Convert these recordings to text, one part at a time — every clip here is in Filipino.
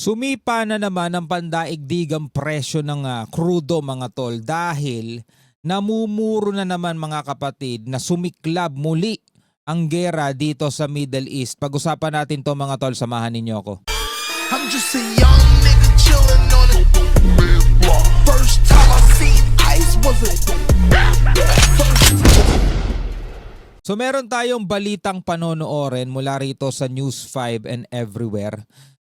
Sumipa na naman ang pandaigdigang presyo ng krudo mga tol dahil namumuro na naman mga kapatid na sumiklab muli ang gera dito sa Middle East. Pag-usapan natin to mga tol, samahan ninyo ako. I'm just a young nigga chillin' on it. First time I seen ice was a So meron tayong balitang panonoorin mula rito sa News 5 and everywhere.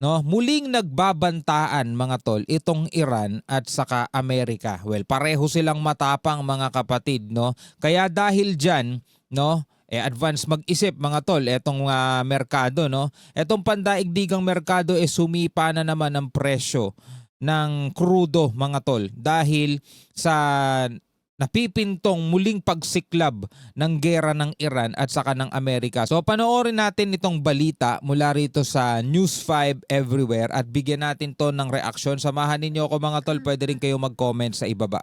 No, muling nagbabantaan mga tol itong Iran at saka Amerika. Well, pareho silang matapang mga kapatid, no? Kaya dahil diyan, no, advance mag-isip mga tol etong merkado, no? Etong pandaigdigang merkado sumipa na naman ang presyo ng krudo mga tol dahil sa napipintong muling pagsiklab ng gera ng Iran at saka ng Amerika. So panoorin natin itong balita mula rito sa News 5 everywhere at bigyan natin to ng reaksyon. Samahan ninyo ako mga tol, pwede rin kayo mag-comment sa ibaba.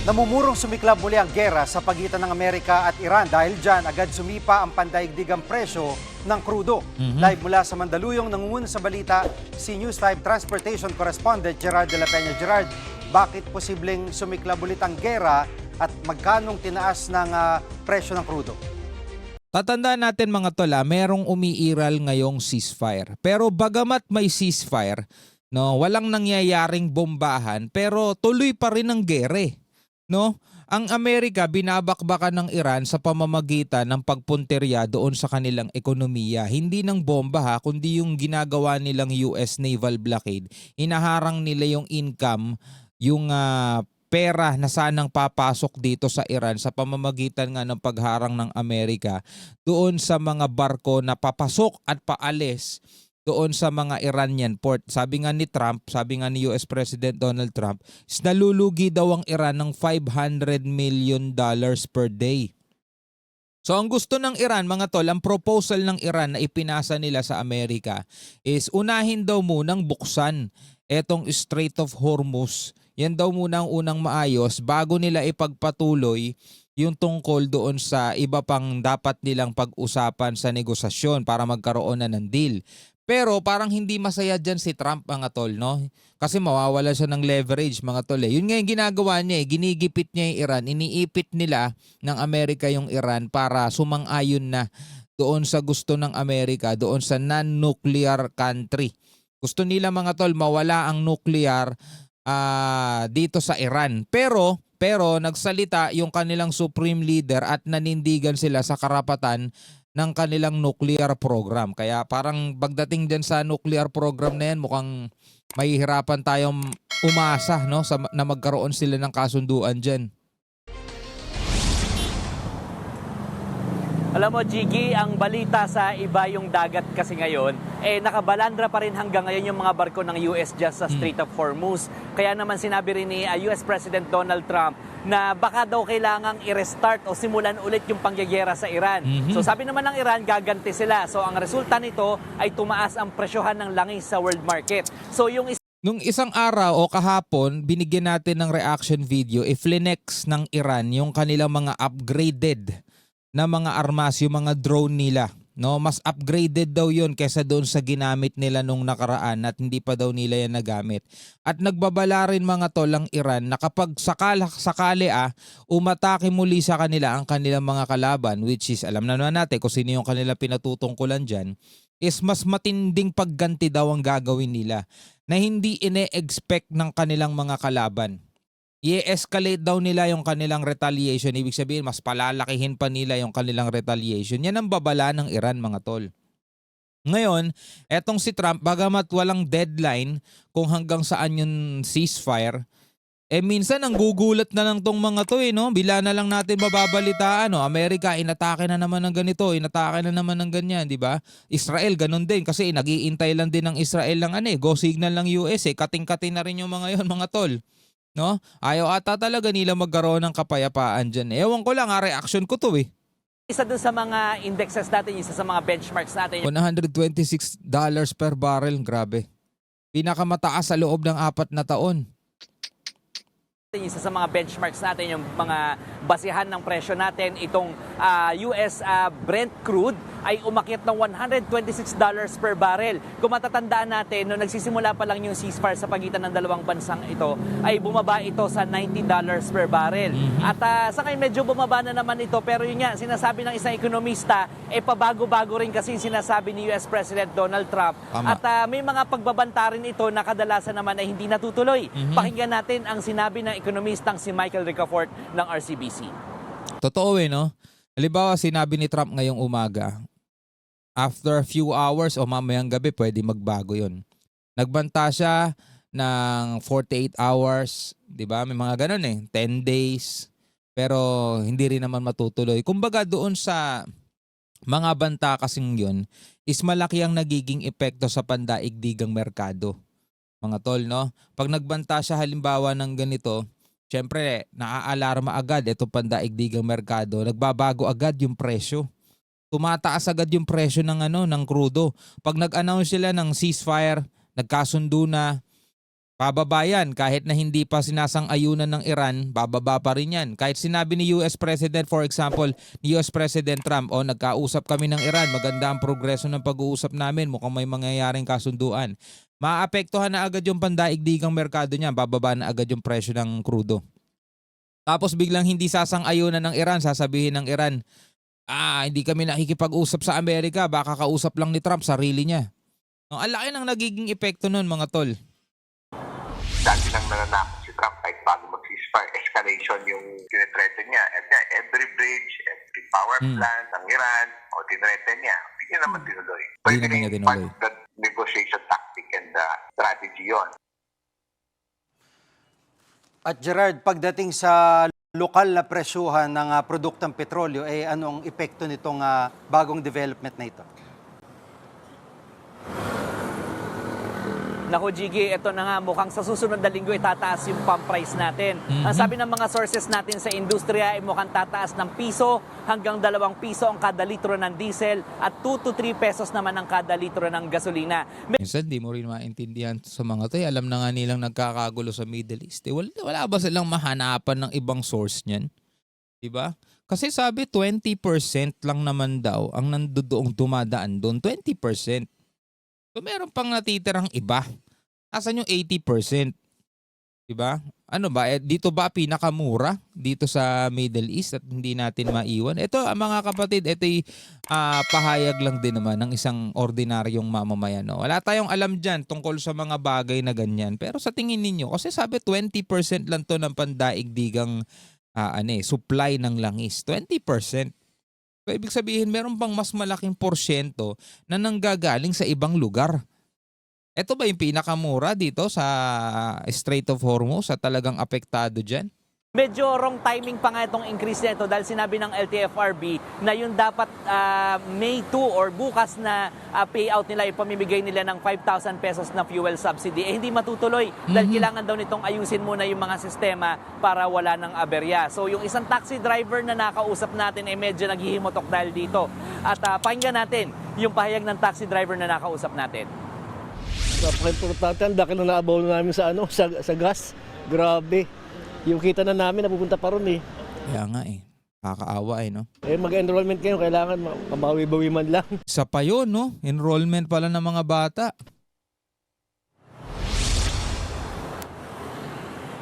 Namumurong sumiklab muli ang gera sa pagitan ng Amerika at Iran dahil dyan agad sumipa ang pandaigdigang presyo ng krudo. Live mula sa Mandaluyong, nangunguna sa balita si News 5 Transportation Correspondent Gerard de la Peña. Gerard, bakit posibleng sumiklab ulit ang gera at magkanong tinaas ng presyo ng krudo? Tatandaan natin mga tol, merong umiiral ngayong ceasefire. Pero bagamat may ceasefire, no, walang nangyayaring bombahan pero tuloy pa rin ang gere. No? Ang Amerika binabakbakan ng Iran sa pamamagitan ng pagpunterya doon sa kanilang ekonomiya. Hindi ng bomba kundi yung ginagawa nilang US naval blockade. Inaharang nila yung income, yung pera na sanang papasok dito sa Iran sa pamamagitan nga ng pagharang ng Amerika doon sa mga barko na papasok at paalis doon sa mga Iranian port. Sabi nga ni Trump, sabi nga ni US President Donald Trump, nalulugi daw ang Iran ng $500 million per day. So ang gusto ng Iran mga tol, ang proposal ng Iran na ipinasa nila sa Amerika is unahin daw munang buksan etong Strait of Hormuz. Yan daw muna ang unang maayos bago nila ipagpatuloy yung tungkol doon sa iba pang dapat nilang pag-usapan sa negosasyon para magkaroon na ng deal. Pero parang hindi masaya dyan si Trump mga tol, no? Kasi mawawala siya ng leverage mga tol. Yun nga yung ginagawa niya, ginigipit niya yung Iran, iniipit nila ng Amerika yung Iran para sumang-ayon na doon sa gusto ng Amerika, doon sa non-nuclear country. Gusto nila mga tol mawala ang nuclear dito sa Iran. Pero nagsalita yung kanilang supreme leader at nanindigan sila sa karapatan ng kanilang nuclear program. Kaya parang pagdating dyan sa nuclear program na yan, mukhang mahihirapan tayong umasa, no, na magkaroon sila ng kasunduan dyan. Alam mo, Jiggy, ang balita sa iba yung dagat kasi ngayon, nakabalandra pa rin hanggang ngayon yung mga barko ng US dyan sa Strait of Hormuz. Kaya naman sinabi rin ni US President Donald Trump na baka daw kailangang i-restart o simulan ulit yung pangyayera sa Iran. So sabi naman ng Iran, gaganti sila. So ang resulta nito ay tumaas ang presyohan ng langis sa world market. So yung nung isang araw o kahapon, binigyan natin ng reaction video, flinex ng Iran yung kanilang mga upgraded na mga armas, yung mga drone nila. No, mas upgraded daw yun kaysa doon sa ginamit nila nung nakaraan at hindi pa daw nila yan nagamit. At nagbabala rin mga tol ang Iran na kapag sakali umatake muli sa kanila ang kanilang mga kalaban, which is alam na naman natin kung sino yung kanilang pinatutungkulan dyan, is mas matinding pagganti daw ang gagawin nila na hindi ine-expect ng kanilang mga kalaban. I-escalate daw nila yung kanilang retaliation. Ibig sabihin, mas palalakihin pa nila yung kanilang retaliation. Yan ang babala ng Iran mga tol. Ngayon, etong si Trump, bagamat walang deadline kung hanggang saan yung ceasefire, minsan ang gugulat na lang tong mga to no? Bila na lang natin mababalitaan, no? Amerika, inatake na naman ng ganito, inatake na naman ng ganyan, di ba? Israel, ganun din. Kasi nag-iintay lang din ng Israel lang, go signal ng US, kating-kating na rin yung mga yon mga tol. No? Ayaw ata talaga nila magkaroon ng kapayapaan dyan. Ewan ko lang, reaction ko to isa dun sa mga indexes natin, isa sa mga benchmarks natin, $126 per barrel, grabe. Pinakamataas sa loob ng 4 na taon. Isa sa mga benchmarks natin, yung mga basihan ng presyo natin, itong US Brent crude ay umakyat ng $126 per barrel. Kung matatandaan natin, nung nagsisimula pa lang yung ceasefire sa pagitan ng dalawang bansang ito, ay bumaba ito sa $90 per barrel. At sa ngayon medyo bumaba na naman ito, pero yun nga, sinasabi ng isang ekonomista, pabago-bago rin kasi sinasabi ni US President Donald Trump. Tama. At may mga pagbabanta rin ito na kadalasan naman ay hindi natutuloy. Pakinggan natin ang sinabi ng ekonomistang si Michael Ricafort ng RCBC. Totoo no? Halimbawa, sinabi ni Trump ngayong umaga, after a few hours o mamayang gabi, pwede magbago yon. Nagbanta siya ng 48 hours, di ba? May mga ganun 10 days, pero hindi rin naman matutuloy. Kumbaga doon sa mga banta kasing yun, is malaki ang nagiging epekto sa pandaigdigang merkado. Mga tol, no? Pag nagbanta siya halimbawa ng ganito, syempre, naaalarma agad itong pandaigdigang merkado. Nagbabago agad yung presyo. Tumataas agad yung presyo ng krudo. Pag nag-announce sila ng ceasefire, nagkasundo na, bababa yan. Kahit na hindi pa sinasang-ayunan ng Iran, bababa pa rin yan. Kahit sinabi ni US President, for example, ni US President Trump, nagkausap kami ng Iran, maganda ang progreso ng pag-uusap namin, mukhang may mangyayaring kasunduan. Maapektuhan na agad yung pandaigdigang merkado niya, bababa na agad yung presyo ng krudo. Tapos biglang hindi sasang-ayunan ng Iran, sasabihin ng Iran, hindi kami nakikipag-usap sa Amerika, baka kausap lang ni Trump, sarili niya. Ang laki ng nagiging epekto nun, mga tol. Dati lang nananakot si Trump kahit bago mag-ceasefire, escalation yung tinetreaten niya. At every bridge, every power plant ng Iran, tinetreaten niya. Hindi naman tinuloy. Hindi naman niya tinuloy. Part of the negotiation tactic and strategy yon. At Gerard, pagdating sa lokal na presyuhan ng produktong petrolyo, ano ang epekto nitong bagong development na ito? Naku, Jiggy, ito na nga, mukhang sa susunod na linggo tataas yung pump price natin. Ang sabi ng mga sources natin sa industriya ay mukhang tataas ng piso hanggang 2 piso ang kada litro ng diesel at 2 to 3 pesos naman ang kada litro ng gasolina. Minsan di mo rin maintindihan sa mga to. Alam na nga nilang nagkakagulo sa Middle East. Wala ba silang mahanapan ng ibang source niyan? Diba? Kasi sabi 20% lang naman daw ang nandoon dumadaan doon. 20%. So meron pang natitirang iba. Asan yung 80%? Diba? Ano ba? Dito ba pinakamura? Dito sa Middle East at hindi natin maiwan? Ito mga kapatid, ito'y pahayag lang din naman ng isang ordinaryong mamamayan. No? Wala tayong alam dyan tungkol sa mga bagay na ganyan. Pero sa tingin ninyo, kasi sabi 20% lang to ng pandaigdigang supply ng langis. 20%. So, ibig sabihin, meron pang mas malaking porsyento na nanggagaling sa ibang lugar. Ito ba yung pinakamura dito sa Strait of Hormuz at talagang apektado dyan? Medyo wrong timing pa nga itong increase na ito dahil sinabi ng LTFRB na yung dapat May 2 or bukas na payout nila, ipamimigay nila ng 5,000 pesos na fuel subsidy. Hindi matutuloy dahil kailangan daw nitong ayusin muna yung mga sistema para wala ng aberya. So yung isang taxi driver na nakausap natin ay medyo naghihimotok dahil dito. At pakinggan natin yung pahayag ng taxi driver na nakausap natin. Napaka-importante, ang daki na naabaw namin sa sa gas. Grabe. Yung kita na namin, napupunta pa ron eh. Kaya nga kakaawa no? Mag-enrollment kayo, kailangan mabawi-bawi man lang. Isa pa yun, no? Enrollment pala ng mga bata.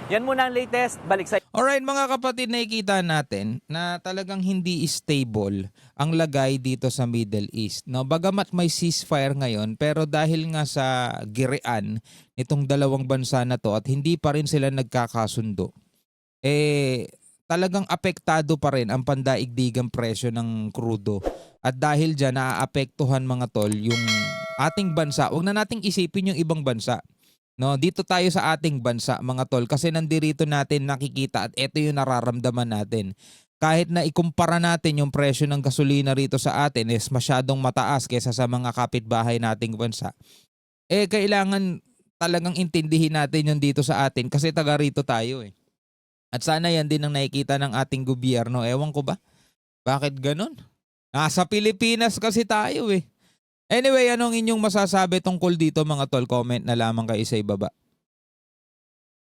Yan muna ang latest. Balik sa Alright mga kapatid, nakikita natin na talagang hindi stable ang lagay dito sa Middle East. No, bagamat may ceasefire ngayon, pero dahil nga sa girian nitong dalawang bansa na to at hindi pa rin sila nagkakasundo, talagang apektado pa rin ang pandaigdigang presyo ng krudo. At dahil dyan, naaapektuhan mga tol yung ating bansa. Huwag na nating isipin yung ibang bansa. No, dito tayo sa ating bansa mga tol kasi nandirito natin nakikita at ito yung nararamdaman natin. Kahit na ikumpara natin yung presyo ng gasolina rito sa atin is masyadong mataas kaysa sa mga kapitbahay nating bansa. Kailangan talagang intindihin natin yung dito sa atin kasi taga rito tayo . At sana yan din ang nakikita ng ating gobyerno. Ewan ko ba? Bakit ganun? Nasa Pilipinas kasi tayo . Anyway, anong inyong masasabi tungkol dito mga tol? Comment na lamang kayo sa ibaba.